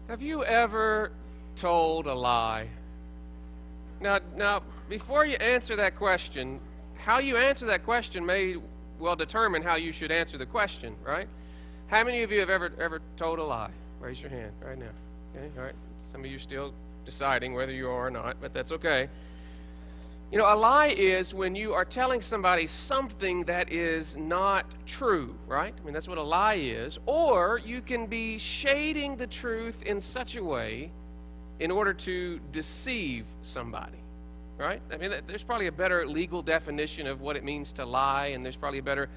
Have you ever told a lie? Now, before you answer that question, how you answer that question may well determine how you should answer the question, right? How many of you have ever told a lie? Raise your hand right now. Okay, all right. Some of you are still deciding whether you are or not, but that's okay. You know, a lie is when you are telling somebody something that is not true, right? I mean, that's what a lie is. Or you can be shading the truth in such a way in order to deceive somebody, right? I mean, there's probably a better legal definition of what it means to lie, and there's probably a better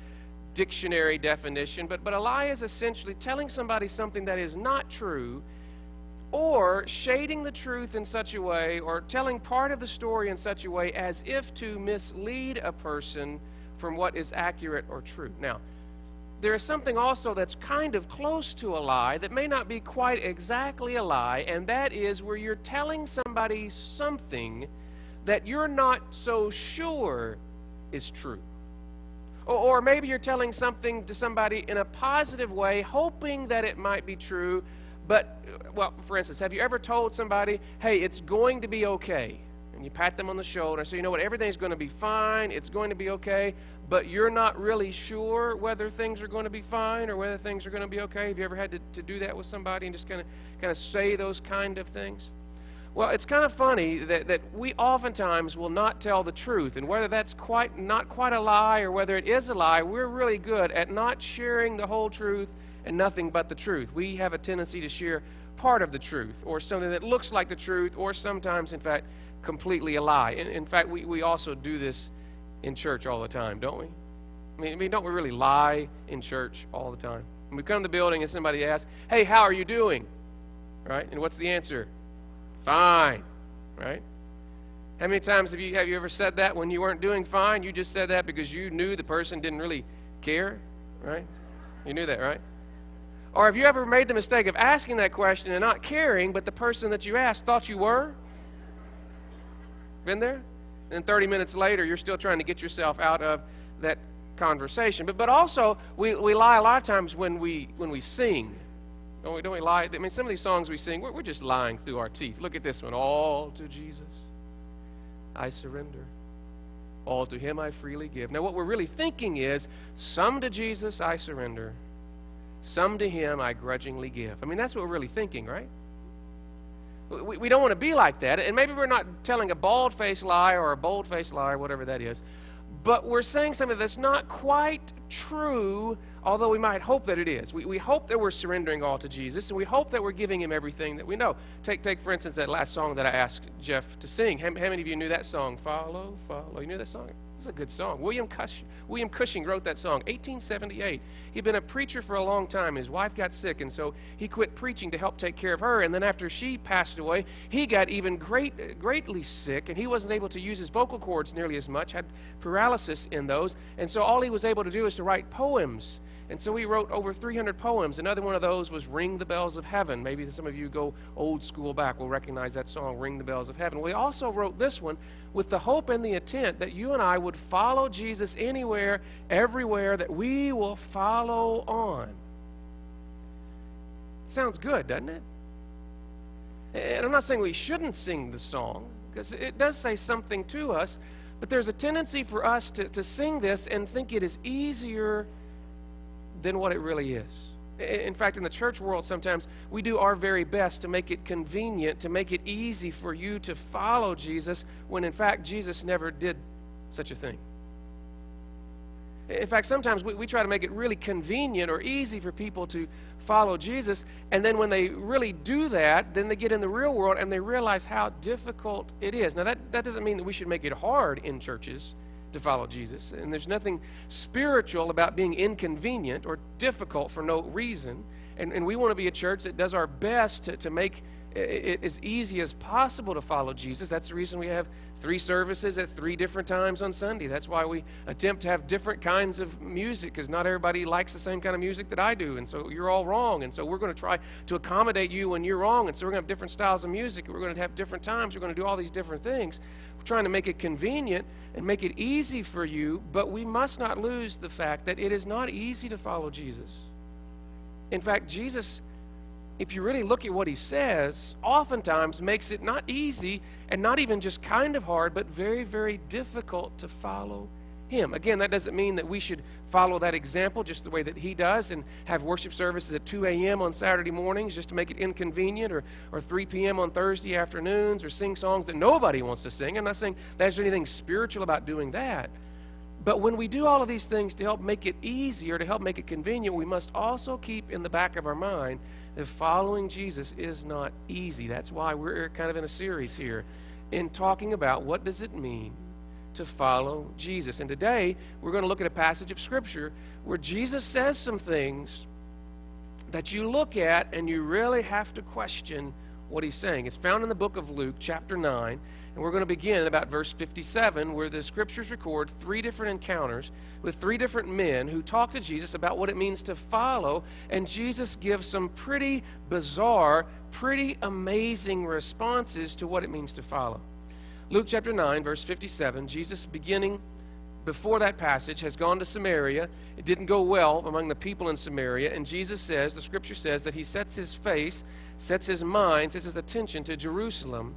dictionary definition. But a lie is essentially telling somebody something that is not true, or shading the truth in such a way, or telling part of the story in such a way as if to mislead a person from what is accurate or true. Now, there is something also that's kind of close to a lie that may not be quite exactly a lie, and that is where you're telling somebody something that you're not so sure is true. Or maybe you're telling something to somebody in a positive way, hoping that it might be true. But, well, for instance, have you ever told somebody, hey, it's going to be okay? And you pat them on the shoulder and say, you know what, everything's going to be fine, it's going to be okay, but you're not really sure whether things are going to be fine or whether things are going to be okay. Have you ever had to do that with somebody and just kind of say those kind of things? Well, it's kind of funny that we oftentimes will not tell the truth, and whether that's not quite a lie or whether it is a lie, we're really good at not sharing the whole truth and nothing but the truth. We have a tendency to share part of the truth, or something that looks like the truth, or sometimes, in fact, completely a lie. In fact, we also do this in church all the time, don't we? I mean, don't we really lie in church all the time? When we come to the building and somebody asks, hey, how are you doing? Right? And what's the answer? Fine. Right? How many times have you ever said that when you weren't doing fine? You just said that because you knew the person didn't really care, right? You knew that, right? Or have you ever made the mistake of asking that question and not caring, but the person that you asked thought you were? Been there? And then 30 minutes later, you're still trying to get yourself out of that conversation. But also, we lie a lot of times when we sing. Don't we lie? I mean, some of these songs we sing, we're just lying through our teeth. Look at this one. All to Jesus I surrender. All to Him I freely give. Now, what we're really thinking is, some to Jesus I surrender. Some to Him I grudgingly give. I mean, that's what we're really thinking, right? We don't want to be like that. And maybe we're not telling a bald-faced lie or a bold-faced lie or whatever that is. But we're saying something that's not quite true, although we might hope that it is. We hope that we're surrendering all to Jesus, and we hope that we're giving Him everything that we know. Take for instance, that last song that I asked Jeff to sing. How many of you knew that song? Follow, follow. You knew that song? It's a good song. William Cushing wrote that song, 1878. He'd been a preacher for a long time. His wife got sick, and so he quit preaching to help take care of her. And then after she passed away, he got even greatly sick, and he wasn't able to use his vocal cords nearly as much, had paralysis in those. And so all he was able to do is to write poems. And so he wrote over 300 poems. Another one of those was Ring the Bells of Heaven. Maybe some of you go old school back will recognize that song, Ring the Bells of Heaven. Well, he also wrote this one with the hope and the intent that you and I would follow Jesus anywhere, everywhere, that we will follow on. Sounds good, doesn't it? And I'm not saying we shouldn't sing the song, because it does say something to us, but there's a tendency for us to sing this and think it is easier than what it really is. In fact, in the church world, sometimes we do our very best to make it convenient, to make it easy for you to follow Jesus, when in fact Jesus never did such a thing. In fact, sometimes we try to make it really convenient or easy for people to follow Jesus, and then when they really do that, then they get in the real world and they realize how difficult it is. Now, that doesn't mean that we should make it hard in churches to follow Jesus. And there's nothing spiritual about being inconvenient or difficult for no reason. And we want to be a church that does our best to make it as easy as possible to follow Jesus. That's the reason we have 3 services at 3 different times on Sunday. That's why we attempt to have different kinds of music, because not everybody likes the same kind of music that I do, and so you're all wrong. And so we're going to try to accommodate you when you're wrong, and so we're going to have different styles of music. We're going to have different times. We're going to do all these different things. We're trying to make it convenient and make it easy for you, but we must not lose the fact that it is not easy to follow Jesus. In fact, Jesus if you really look at what he says, oftentimes makes it not easy and not even just kind of hard, but very, very difficult to follow him. Again, that doesn't mean that we should follow that example just the way that he does and have worship services at 2 a.m. on Saturday mornings just to make it inconvenient, or 3 p.m. on Thursday afternoons, or sing songs that nobody wants to sing. I'm not saying there's anything spiritual about doing that. But when we do all of these things to help make it easier, to help make it convenient, we must also keep in the back of our mind that following Jesus is not easy. That's why we're kind of in a series here in talking about what does it mean to follow Jesus. And today, we're going to look at a passage of Scripture where Jesus says some things that you look at and you really have to question what he's saying. It's found in the book of Luke, chapter 9, and we're going to begin about verse 57, where the Scriptures record 3 different encounters with 3 different men who talk to Jesus about what it means to follow, and Jesus gives some pretty bizarre, pretty amazing responses to what it means to follow. Luke chapter 9, verse 57, Jesus, beginning before that passage, has gone to Samaria. It didn't go well among the people in Samaria, and Jesus says, the Scripture says, that he sets his face, sets his mind, sets his attention to Jerusalem.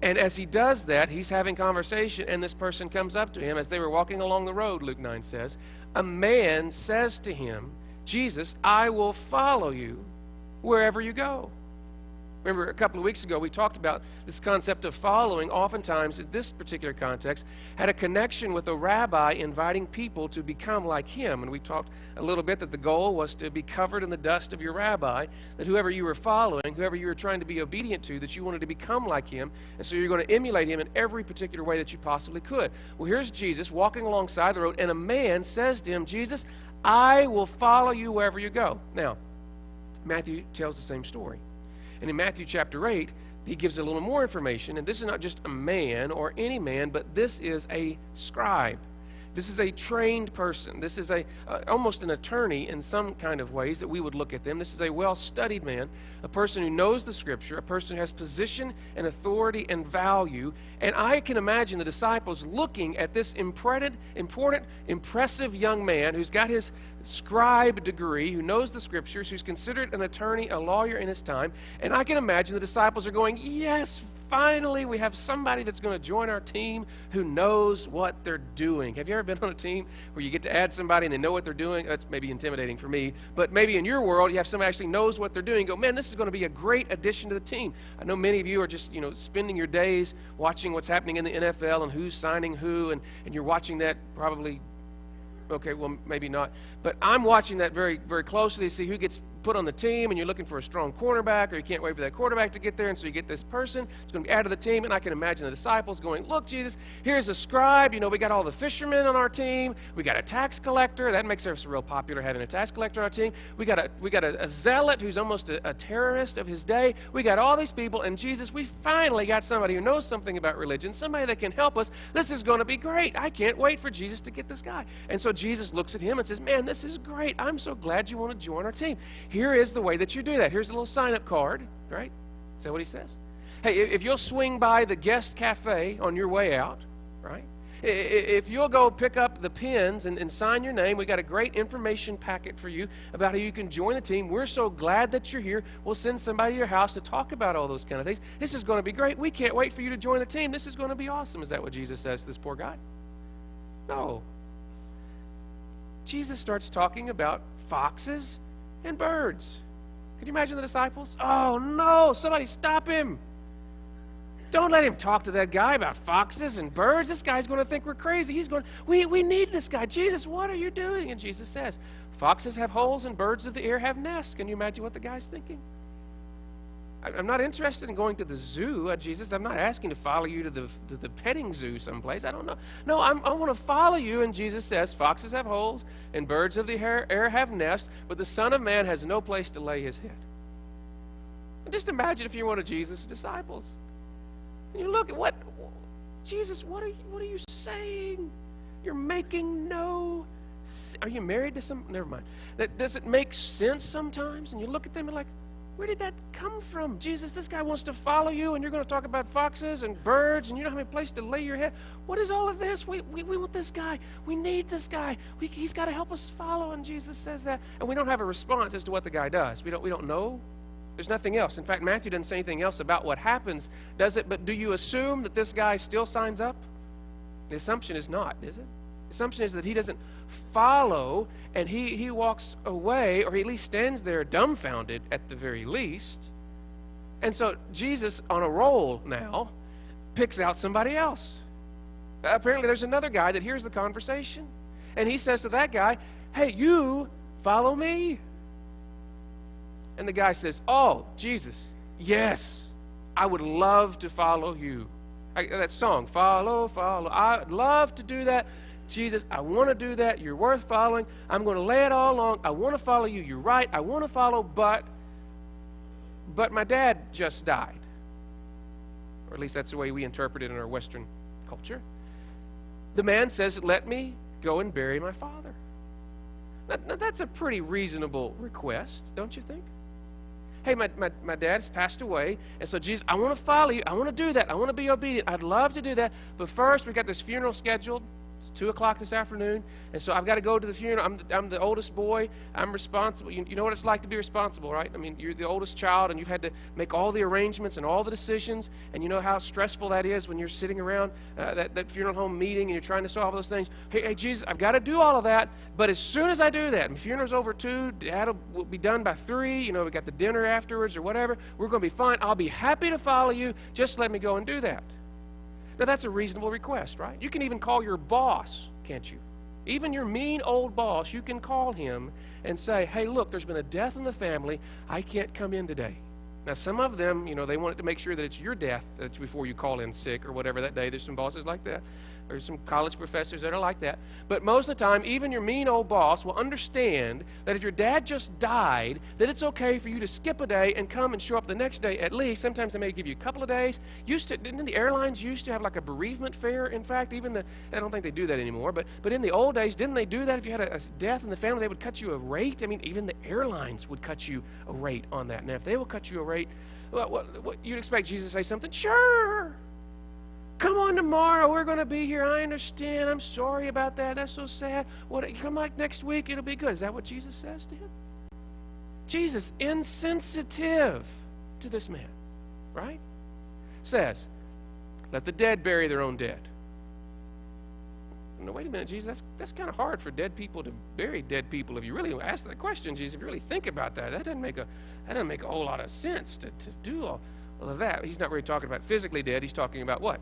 And as he does that, he's having conversation, and this person comes up to him as they were walking along the road, Luke 9 says. A man says to him, Jesus, I will follow you wherever you go. Remember, a couple of weeks ago, we talked about this concept of following, oftentimes, in this particular context, had a connection with a rabbi inviting people to become like him. And we talked a little bit that the goal was to be covered in the dust of your rabbi, that whoever you were following, whoever you were trying to be obedient to, that you wanted to become like him, and so you're going to emulate him in every particular way that you possibly could. Well, here's Jesus walking alongside the road, and a man says to him, Jesus, I will follow you wherever you go. Now, Matthew tells the same story. And in Matthew chapter 8, he gives a little more information. And this is not just a man or any man, but this is a scribe. This is a trained person. This is almost an attorney in some kind of ways that we would look at them. This is a well-studied man, a person who knows the Scripture, a person who has position and authority and value. And I can imagine the disciples looking at this important, impressive young man who's got his scribe degree, who knows the Scriptures, who's considered an attorney, a lawyer in his time. And I can imagine the disciples are going, yes, finally, we have somebody that's going to join our team who knows what they're doing. Have you ever been on a team where you get to add somebody and they know what they're doing? That's maybe intimidating for me, but maybe in your world, you have somebody who actually knows what they're doing. You go, man, this is going to be a great addition to the team. I know many of you are just, spending your days watching what's happening in the NFL and who's signing who, and you're watching that probably. Okay, well, maybe not. But I'm watching that very, very closely to see who gets put on the team, and you're looking for a strong cornerback, or you can't wait for that quarterback to get there, and so you get this person who's going to be added to the team, and I can imagine the disciples going, look, Jesus, here's a scribe. We got all the fishermen on our team. We got a tax collector. That makes us real popular, having a tax collector on our team. We got a zealot who's almost a terrorist of his day. We got all these people, and Jesus, we finally got somebody who knows something about religion, somebody that can help us. This is going to be great. I can't wait for Jesus to get this guy. And so Jesus looks at him and says, man, this is great. I'm so glad you want to join our team. Here is the way that you do that. Here's a little sign-up card, right? Is that what he says? Hey, if you'll swing by the guest cafe on your way out, right? If you'll go pick up the pens and sign your name, we got a great information packet for you about how you can join the team. We're so glad that you're here. We'll send somebody to your house to talk about all those kind of things. This is going to be great. We can't wait for you to join the team. This is going to be awesome. Is that what Jesus says to this poor guy? No. Jesus starts talking about foxes and birds. Can you imagine the disciples? Oh no, somebody stop him. Don't let him talk to that guy about foxes and birds. This guy's going to think we're crazy. He's going, we need this guy. Jesus, what are you doing? And Jesus says, foxes have holes and birds of the air have nests. Can you imagine what the guy's thinking? I'm not interested in going to the zoo, Jesus. I'm not asking to follow you to the petting zoo someplace. I don't know. No, I want to follow you. And Jesus says, foxes have holes and birds of the air have nests, but the Son of Man has no place to lay his head. And just imagine if you're one of Jesus' disciples. And you look at Jesus, what are you saying? You're making no sense. Are you married to some? Never mind. Does it make sense sometimes? And you look at them and like, where did that come from? Jesus, this guy wants to follow you, and you're going to talk about foxes and birds, and you don't have any place to lay your head. What is all of this? We want this guy. We need this guy. He's got to help us follow, and Jesus says that. And we don't have a response as to what the guy does. We don't know There's nothing else. In fact, Matthew doesn't say anything else about what happens, does it? But do you assume that this guy still signs up? The assumption is not, is it? The assumption is that he doesn't follow, and he walks away, or he at least stands there dumbfounded at the very least. And so Jesus, on a roll now, picks out somebody else. Apparently there's another guy that hears the conversation, and he says to that guy, hey, you follow me? And the guy says, oh, Jesus, yes, I would love to follow you. That song, follow, follow, I'd love to do that. Jesus, I want to do that. You're worth following. I'm going to lay it all along. I want to follow you. You're right. I want to follow, but my dad just died. Or at least that's the way we interpret it in our Western culture. The man says, let me go and bury my father. Now, that's a pretty reasonable request, don't you think? Hey, my dad's passed away, and so Jesus, I want to follow you. I want to do that. I want to be obedient. I'd love to do that. But first, we got this funeral scheduled. It's 2 o'clock this afternoon, and so I've got to go to the funeral. I'm the oldest boy. I'm responsible. You know what it's like to be responsible, right? I mean, you're the oldest child, and you've had to make all the arrangements and all the decisions, and you know how stressful that is when you're sitting around that funeral home meeting, and you're trying to solve those things. Hey, Jesus, I've got to do all of that, but as soon as I do that, and the funeral's over 2, Dad will be done by 3, you know, we got the dinner afterwards or whatever, we're going to be fine. I'll be happy to follow you. Just let me go and do that. Now, that's a reasonable request, right? You can even call your boss, can't you? Even your mean old boss, you can call him and say, hey, look, there's been a death in the family. I can't come in today. Now, some of them, you know, they want it to make sure that it's your death that's before you call in sick or whatever that day. There's some bosses like that. There's some college professors that are like that. But most of the time, even your mean old boss will understand that if your dad just died, that it's okay for you to skip a day and come and show up the next day at least. Sometimes they may give you a couple of days. Didn't the airlines used to have like a bereavement fare? In fact, I don't think they do that anymore, but in the old days, didn't they do that? If you had a death in the family, they would cut you a rate. I mean, even the airlines would cut you a rate on that. Now, if they will cut you a rate, what you'd expect Jesus to say something? Sure. Come on tomorrow, we're going to be here. I understand. I'm sorry about that. That's so sad. Come like next week, it'll be good. Is that what Jesus says to him? Jesus, insensitive to this man, right? Says, let the dead bury their own dead. No, wait a minute, Jesus, that's kind of hard for dead people to bury dead people. If you really ask that question, Jesus, if you really think about that, that doesn't make a whole lot of sense to do all of that. He's not really talking about physically dead. He's talking about what?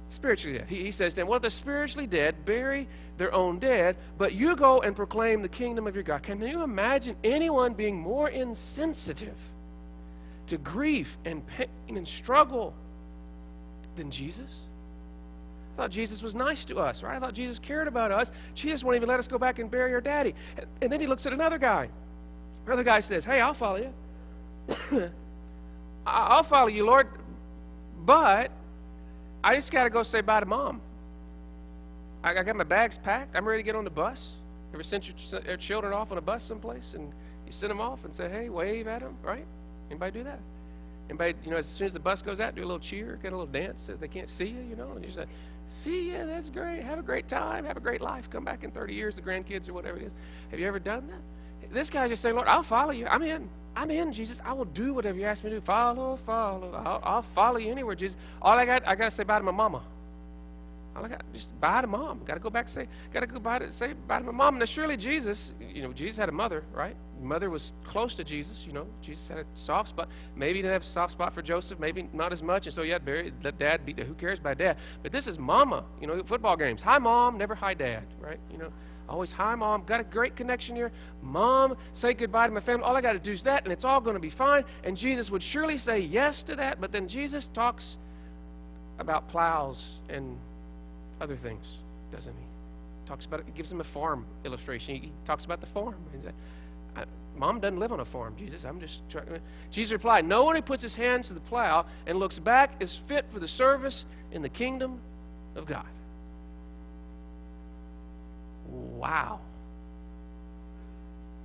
Spiritually dead. He says to them, well, the spiritually dead bury their own dead, but you go and proclaim the kingdom of your God. Can you imagine anyone being more insensitive to grief and pain and struggle than Jesus? I thought Jesus was nice to us, right? I thought Jesus cared about us. Jesus won't even let us go back and bury our daddy. And then he looks at another guy. Another guy says, hey, I'll follow you. I'll follow you, Lord, but I just got to go say bye to Mom. I got my bags packed. I'm ready to get on the bus. Ever sent your children off on a bus someplace and you send them off and say, hey, wave at them, right? Anybody do that? Anybody, as soon as the bus goes out, do a little cheer, get a little dance so they can't see you, and you say, see ya, that's great. Have a great time. Have a great life. Come back in 30 years, the grandkids or whatever it is. Have you ever done that? This guy just saying, Lord, I'll follow you. I'm in, Jesus. I will do whatever you ask me to do. Follow. I'll follow you anywhere, Jesus. All I got to say bye to my mama. All I got, just bye to Mom. Got to go back and say bye to my mom. Now, surely Jesus, Jesus had a mother, right? Mother was close to Jesus, Jesus had a soft spot. Maybe he didn't have a soft spot for Joseph, maybe not as much, and so he had buried, let dad be, who cares about dad? But this is Mama, football games. Hi, Mom, never hi, Dad, right? Always, hi, Mom, got a great connection here. Mom, say goodbye to my family. All I got to do is that, and it's all going to be fine. And Jesus would surely say yes to that, but then Jesus talks about plows and other things, doesn't he? Talks about it, he gives him a farm illustration. He talks about the farm. Mom doesn't live on a farm, Jesus. I'm just trying. Jesus replied, no one who puts his hands to the plow and looks back is fit for the service in the kingdom of God. Wow.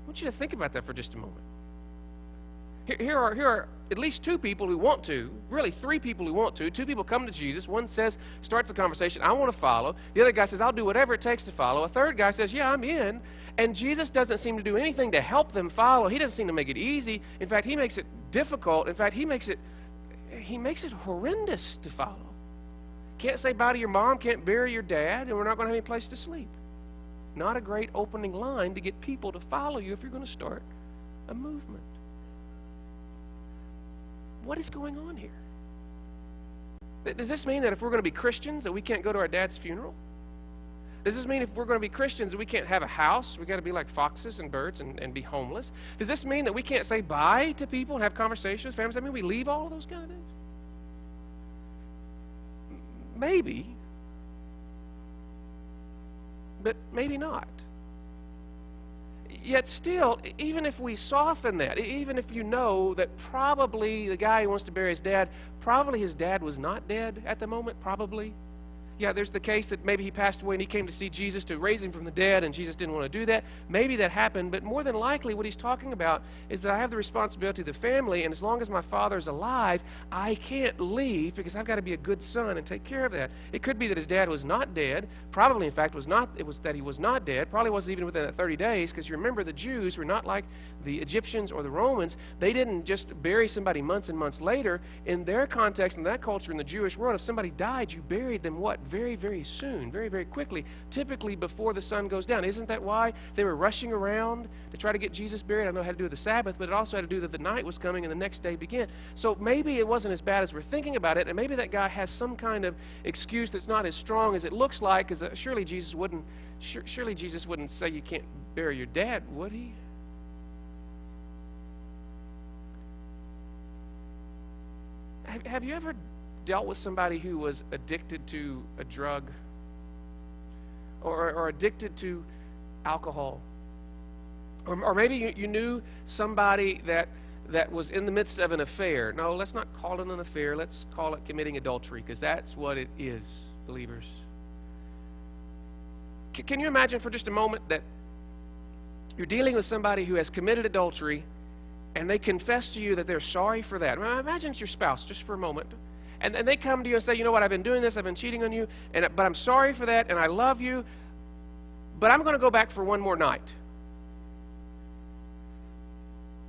I want you to think about that for just a moment. Here are at least two people who want to, really three people who want to. Two people come to Jesus. One says, starts the conversation, I want to follow. The other guy says, I'll do whatever it takes to follow. A third guy says, yeah, I'm in. And Jesus doesn't seem to do anything to help them follow. He doesn't seem to make it easy. In fact, he makes it difficult. In fact, he makes it horrendous to follow. Can't say bye to your mom, can't bury your dad, and we're not going to have any place to sleep. Not a great opening line to get people to follow you if you're going to start a movement. What is going on here? Does this mean that if we're going to be Christians that we can't go to our dad's funeral? Does this mean if we're going to be Christians that we can't have a house? We got to be like foxes and birds and be homeless? Does this mean that we can't say bye to people and have conversations with families? Does that mean we leave all of those kind of things? Maybe. But maybe not. Yet still, even if we soften that, even if you know that probably the guy who wants to bury his dad, probably his dad was not dead at the moment, probably. Yeah, there's the case that maybe he passed away and he came to see Jesus to raise him from the dead, and Jesus didn't want to do that. Maybe that happened, but more than likely what he's talking about is that I have the responsibility of the family, and as long as my father's alive, I can't leave because I've got to be a good son and take care of that. It could be that his dad was not dead. Probably, in fact, it was that he was not dead. Probably wasn't even within that 30 days, because you remember the Jews were not like the Egyptians or the Romans. They didn't just bury somebody months and months later. In their context, in that culture, in the Jewish world, if somebody died, you buried them what? Very, very soon, very, very quickly, typically before the sun goes down. Isn't that why they were rushing around to try to get Jesus buried? I know it had to do with the Sabbath, but it also had to do that the night was coming and the next day began. So maybe it wasn't as bad as we're thinking about it, and maybe that guy has some kind of excuse that's not as strong as it looks like, because surely Jesus wouldn't say you can't bury your dad, would he? Have you ever dealt with somebody who was addicted to a drug or addicted to alcohol? Or maybe you knew somebody that was in the midst of an affair. No, let's not call it an affair. Let's call it committing adultery, because that's what it is, believers. Can you imagine for just a moment that you're dealing with somebody who has committed adultery and they confess to you that they're sorry for that? Imagine it's your spouse, just for a moment. And they come to you and say, you know what, I've been doing this, I've been cheating on you, but I'm sorry for that, and I love you, but I'm going to go back for one more night.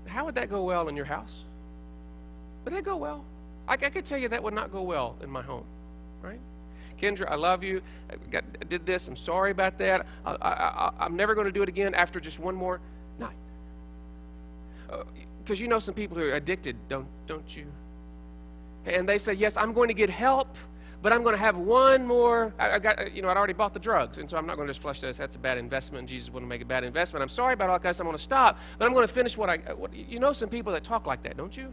How would that go well in your house? Would that go well? I could tell you that would not go well in my home, right? Kendra, I love you. I did this. I'm sorry about that. I'm never going to do it again after just one more night. Because you know some people who are addicted, don't you? And they say, yes, I'm going to get help, but I'm going to have one more. I'd already bought the drugs, and so I'm not going to just flush this. That's a bad investment, and Jesus wouldn't make a bad investment. I'm sorry about all that, I'm going to stop, but I'm going to finish you know some people that talk like that, don't you?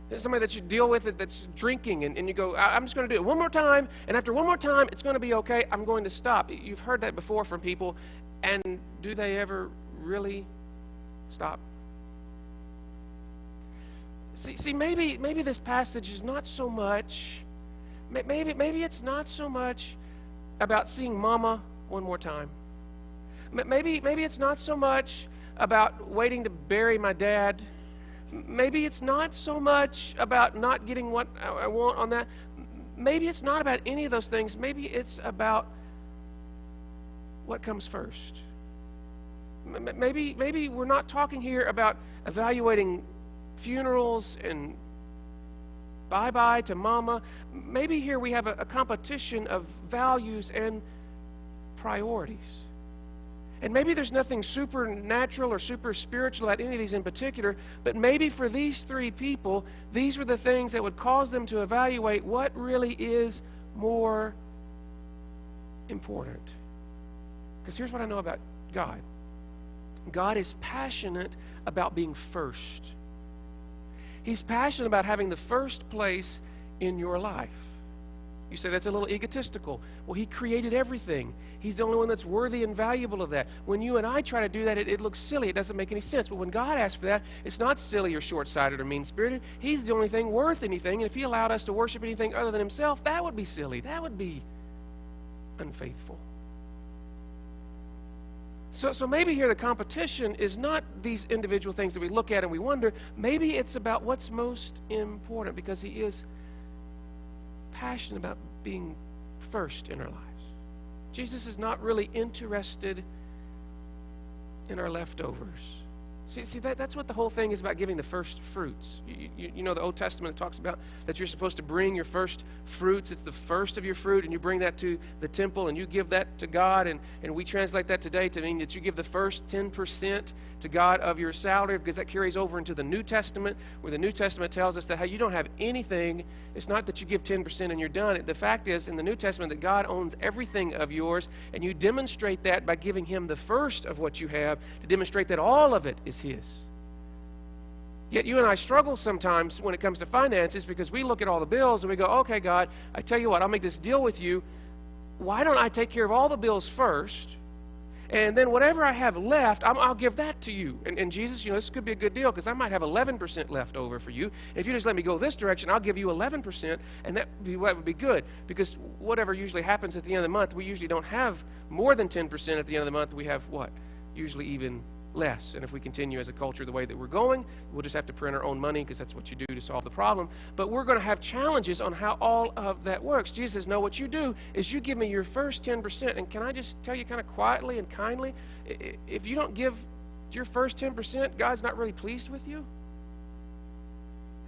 There's somebody that you deal with that's drinking, and you go, I'm just going to do it one more time, and after one more time, it's going to be okay. I'm going to stop. You've heard that before from people, and do they ever really stop? See, maybe this passage is not so much, maybe it's not so much about seeing Mama one more time. Maybe it's not so much about waiting to bury my dad. Maybe it's not so much about not getting what I want on that. Maybe it's not about any of those things. Maybe it's about what comes first. Maybe we're not talking here about evaluating funerals and bye-bye to Mama. Maybe here we have a competition of values and priorities. And maybe there's nothing supernatural or super spiritual about any of these in particular, but maybe for these three people, these were the things that would cause them to evaluate what really is more important. Because here's what I know about God. God is passionate about being first. He's passionate about having the first place in your life. You say that's a little egotistical. Well, He created everything. He's the only one that's worthy and valuable of that. When you and I try to do that, it looks silly. It doesn't make any sense. But when God asks for that, it's not silly or short-sighted or mean-spirited. He's the only thing worth anything. And if He allowed us to worship anything other than Himself, that would be silly. That would be unfaithful. So maybe here the competition is not these individual things that we look at and we wonder. Maybe it's about what's most important, because he is passionate about being first in our lives. Jesus is not really interested in our leftovers. See that's what the whole thing is about, giving the first fruits. You know the Old Testament talks about that you're supposed to bring your first fruits. It's the first of your fruit, and you bring that to the temple, and you give that to God, and we translate that today to mean that you give the first 10% to God of your salary, because that carries over into the New Testament, where the New Testament tells us that, hey, you don't have anything. It's not that you give 10% and you're done. The fact is, in the New Testament, that God owns everything of yours, and you demonstrate that by giving him the first of what you have, to demonstrate that all of it is his. Yet you and I struggle sometimes when it comes to finances, because we look at all the bills and we go, okay, God, I tell you what, I'll make this deal with you. Why don't I take care of all the bills first, and then whatever I have left, I'll give that to you. And Jesus, this could be a good deal, because I might have 11% left over for you. If you just let me go this direction, I'll give you 11%, and that would be good. Because whatever usually happens at the end of the month, we usually don't have more than 10% at the end of the month. We have what? Usually even less. And if we continue as a culture the way that we're going, we'll just have to print our own money, because that's what you do to solve the problem. But we're going to have challenges on how all of that works. Jesus says, no, what you do is you give me your first 10%. And can I just tell you kind of quietly and kindly, if you don't give your first 10%, God's not really pleased with you.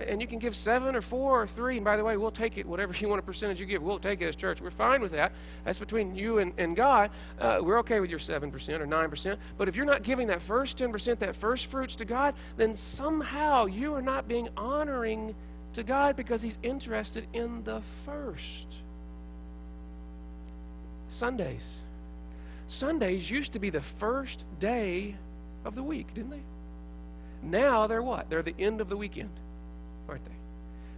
And you can give 7 or 4 or 3, and by the way, we'll take it, whatever you want a percentage you give, we'll take it as church. We're fine with that. That's between you and God. We're okay with your 7% or 9%. But if you're not giving that first 10%, that first fruits to God, then somehow you are not being honoring to God, because he's interested in the first. Sundays used to be the first day of the week, didn't they? Now they're what? They're the end of the weekend, aren't they?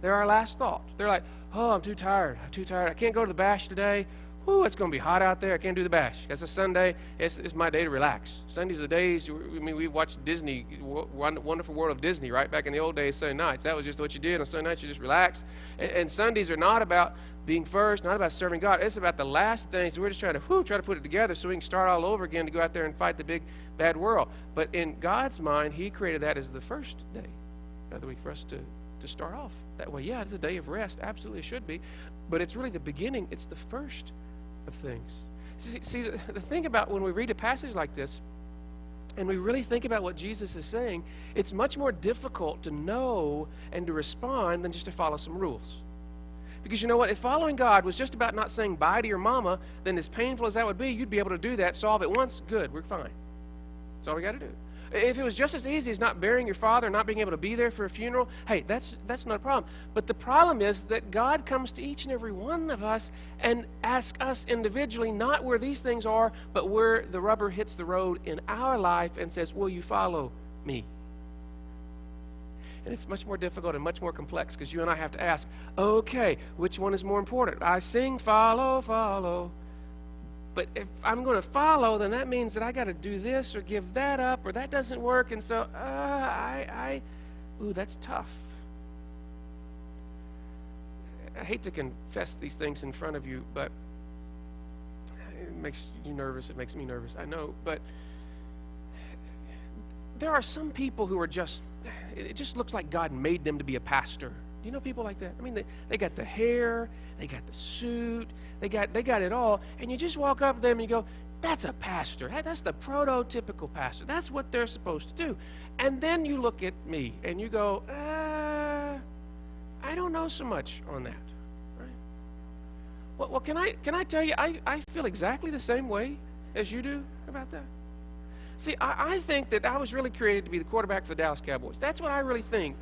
They're our last thought. They're like, oh, I'm too tired. I can't go to the bash today. Ooh, it's going to be hot out there. I can't do the bash. It's a Sunday. It's my day to relax. Sundays are the days, we watched Disney, Wonderful World of Disney, right? Back in the old days, Sunday nights. That was just what you did. On Sunday nights, you just relaxed. And Sundays are not about being first, not about serving God. It's about the last things. So we're just trying to put it together so we can start all over again to go out there and fight the big, bad world. But in God's mind, he created that as the first day of the week for us to start off that way. Yeah, it's a day of rest. Absolutely, it should be. But it's really the beginning. It's the first of things. See, the thing about when we read a passage like this and we really think about what Jesus is saying, it's much more difficult to know and to respond than just to follow some rules. Because you know what? If following God was just about not saying bye to your mama, then as painful as that would be, you'd be able to do that, solve it once, good, we're fine. That's all we got to do. If it was just as easy as not burying your father, not being able to be there for a funeral, hey, that's not a problem. But the problem is that God comes to each and every one of us and asks us individually, not where these things are, but where the rubber hits the road in our life, and says, will you follow me? And it's much more difficult and much more complex, because you and I have to ask, okay, which one is more important? I sing, follow, follow. But if I'm going to follow, then that means that I got to do this or give that up, or that doesn't work. And so, that's tough. I hate to confess these things in front of you, but it makes you nervous. It makes me nervous, I know. But there are some people who are it just looks like God made them to be a pastor. Do you know people like that? I mean, they got the hair, they got the suit, they got it all, and you just walk up to them and you go, that's a pastor. That's the prototypical pastor. That's what they're supposed to do. And then you look at me and you go, I don't know so much on that. Right? Well, can I tell you, I feel exactly the same way as you do about that. See, I think that I was really created to be the quarterback for the Dallas Cowboys. That's what I really think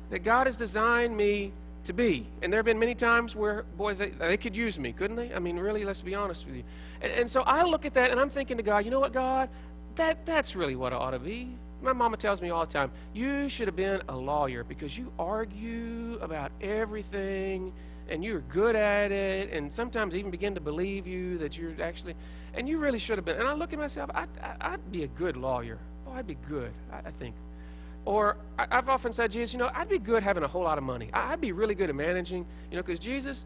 that God has designed me to be. And there have been many times where, boy, they could use me, couldn't they? I mean, really, let's be honest with you. And so I look at that and I'm thinking to God, you know what, God? That's really what I ought to be. My mama tells me all the time, you should have been a lawyer, because you argue about everything and you're good at it, and sometimes even begin to believe you that you're actually, and you really should have been. And I look at myself, I'd be a good lawyer. Oh, I'd be good, I think. Or I've often said, Jesus, I'd be good having a whole lot of money. I'd be really good at managing, because Jesus,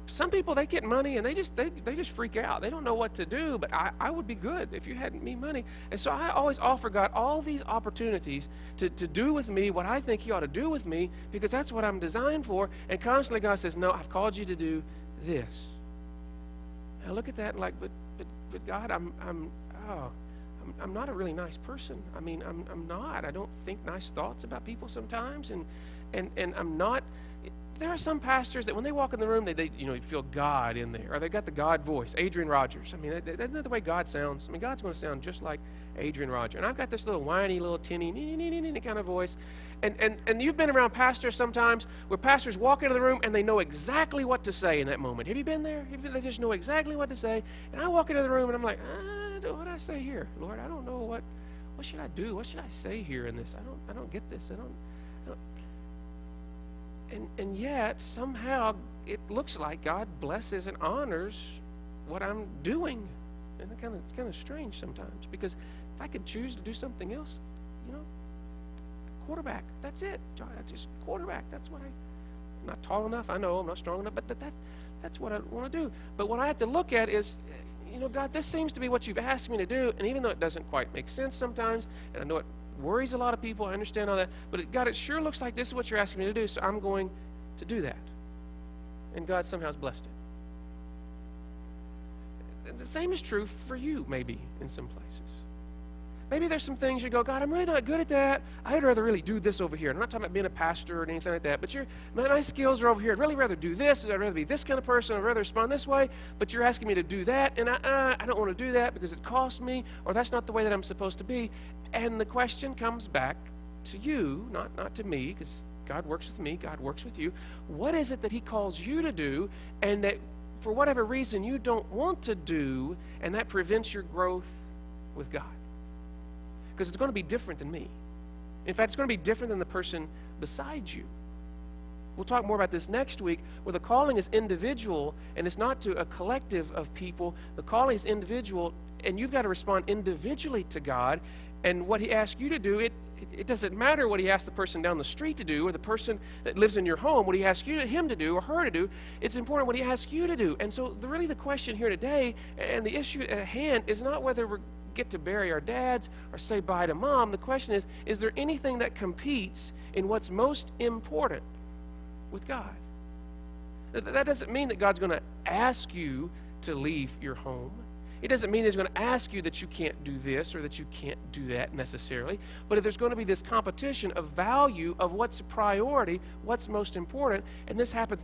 some people, they get money and they just freak out. They don't know what to do, but I would be good if you had me money. And so I always offer God all these opportunities to do with me what I think he ought to do with me, because that's what I'm designed for. And constantly God says, no, I've called you to do this. And I look at that and like, but God, I'm not a really nice person. I mean, I'm not. I don't think nice thoughts about people sometimes, and I'm not. There are some pastors that when they walk in the room, they feel God in there, or they got the God voice. Adrian Rogers. I mean, isn't that the way God sounds? I mean, God's going to sound just like Adrian Rogers. And I've got this little whiny, little tinny, kind of voice. And you've been around pastors sometimes where pastors walk into the room and they know exactly what to say in that moment. Have you been there? They just know exactly what to say. And I walk into the room and I'm like, what do I say here, Lord? I don't know what should I do? What should I say here in this? I don't get this. I don't. And yet somehow it looks like God blesses and honors what I'm doing, and it's kind of strange sometimes, because if I could choose to do something else, quarterback. That's it. Just quarterback. That's what I'm not tall enough. I know I'm not strong enough, but that's what I want to do. But what I have to look at is, God, this seems to be what you've asked me to do, and even though it doesn't quite make sense sometimes, and I know it worries a lot of people, I understand all that, but God, it sure looks like this is what you're asking me to do, so I'm going to do that. And God somehow has blessed it. The same is true for you, maybe, in some places. Maybe there's some things you go, God, I'm really not good at that. I'd rather really do this over here. I'm not talking about being a pastor or anything like that, but my skills are over here. I'd really rather do this. I'd rather be this kind of person. I'd rather respond this way, but you're asking me to do that, and I don't want to do that because it costs me, or that's not the way that I'm supposed to be. And the question comes back to you, not to me, because God works with me, God works with you. What is it that he calls you to do, and that for whatever reason you don't want to do, and that prevents your growth with God? Because it's going to be different than me. In fact, it's going to be different than the person beside you. We'll talk more about this next week, where the calling is individual, and it's not to a collective of people. The calling is individual, and you've got to respond individually to God. And what he asks you to do, it doesn't matter what he asks the person down the street to do, or the person that lives in your home, what he asks him to do or her to do. It's important what he asks you to do. And so really the question here today, and the issue at hand, is not whether we get to bury our dads or say bye to mom. The question is there anything that competes in what's most important with God? That doesn't mean that God's going to ask you to leave your home. It doesn't mean he's going to ask you that you can't do this or that you can't do that necessarily. But if there's going to be this competition of value of what's a priority, what's most important, and this happens